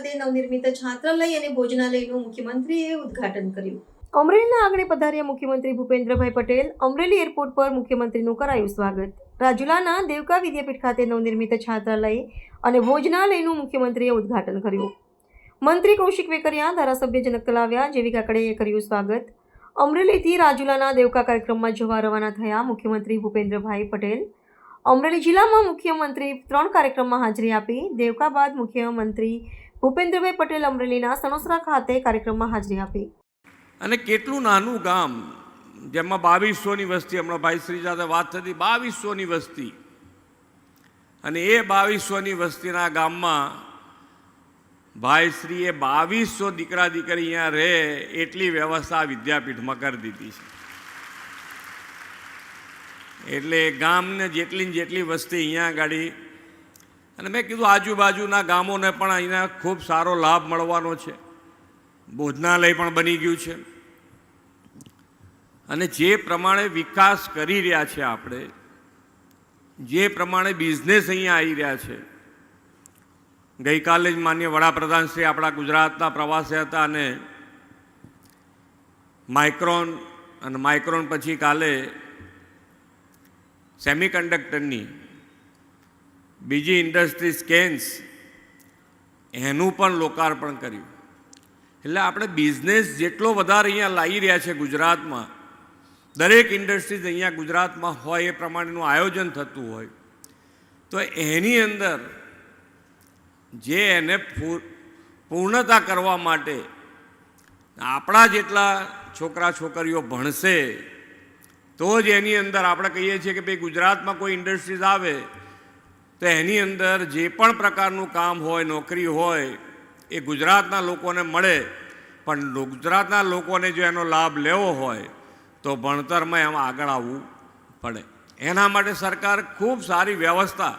ખાતે નવનિર્મિત છાત્રાલય અને ભોજનાલયનું મુખ્યમંત્રીએ ઉદ્ઘાટન કર્યું. અમરેલીના આંગણે પધાર્યા મુખ્યમંત્રી ભૂપેન્દ્રભાઈ પટેલ. અમરેલી એરપોર્ટ પર મુખ્યમંત્રીનું કરાયું સ્વાગત. રાજુલાના દેવકા વિદ્યાપીઠ ખાતે નવનિર્મિત છાત્રાલય અને ભોજનાલયનું મુખ્યમંત્રીએ ઉદ્ઘાટન કર્યું. મંત્રી કૌશિક વેકરિયા, ધારાસભ્ય જનક તલાવિયા, જેવી કાકડેએ કર્યું સ્વાગત. અમરેલીથી રાજુલાના દેવકા કાર્યક્રમમાં જવા રવાના થયા મુખ્યમંત્રી ભૂપેન્દ્રભાઈ પટેલ. અમરેલી જિલ્લામાં મુખ્યમંત્રી 3 કાર્યક્રમમાં હાજરી આપી. દેવકા બાદ મુખ્યમંત્રી ભૂપેન્દ્રભાઈ પટેલ અમરેલીના સનોસરા ખાતે કાર્યક્રમમાં હાજરી આપી. અને કેટલું નાનું ગામ, જેમાં 2200ની વસ્તી, હમણાં ભાઈ શ્રી સાથે વાત થતી, 2200ની વસ્તી, અને એ 2200ની વસ્તીના ગામમાં ભાઈશ્રીએ 2200 દીકરા દીકરી અહીંયા રહે એટલી વ્યવસ્થા વિદ્યાપીઠમાં કરી દીધી છે. એટલે ગામને જેટલી વસ્તી અહીંયા ગાડી, અને મેં કીધું આજુબાજુના ગામોને પણ અહીંયા ખૂબ સારો લાભ મળવાનો છે. ભોજનાલય પણ બની ગયું છે, અને જે પ્રમાણે વિકાસ કરી રહ્યા છે આપણે, જે પ્રમાણે બિઝનેસ અહીંયા આવી રહ્યા છે. ગઈકાલે જ માનનીય વડાપ્રધાન શ્રી આપણા ગુજરાતના પ્રવાસે હતા, અને માઇક્રોન પછી કાલે સેમિકન્ડક્ટરની બીજી ઇન્ડસ્ટ્રી સ્કેન્સ, એનું પણ લોકાર્પણ કર્યું. એટલે આપણે બિઝનેસ જેટલો વધારે અહીંયા લાવી રહ્યા છે ગુજરાતમાં, દરેક ઇન્ડસ્ટ્રીઝ અહીંયા ગુજરાતમાં હોય એ પ્રમાણેનું આયોજન થતું હોય, તો એની અંદર જે એને પૂર્ણતા કરવા માટે આપણા જેટલા છોકરા છોકરીઓ ભણશે તો જ એની અંદર આપણે કહીએ છીએ કે ભાઈ ગુજરાતમાં કોઈ ઇન્ડસ્ટ્રીઝ આવે તો એની અંદર જે પણ પ્રકારનું કામ હોય, નોકરી હોય, એ ગુજરાતના લોકોને મળે. પણ ગુજરાતના લોકોને જો એનો લાભ લેવો હોય તો ભણતરમાં એમાં આગળ આવવું પડે. એના માટે સરકાર ખૂબ સારી વ્યવસ્થા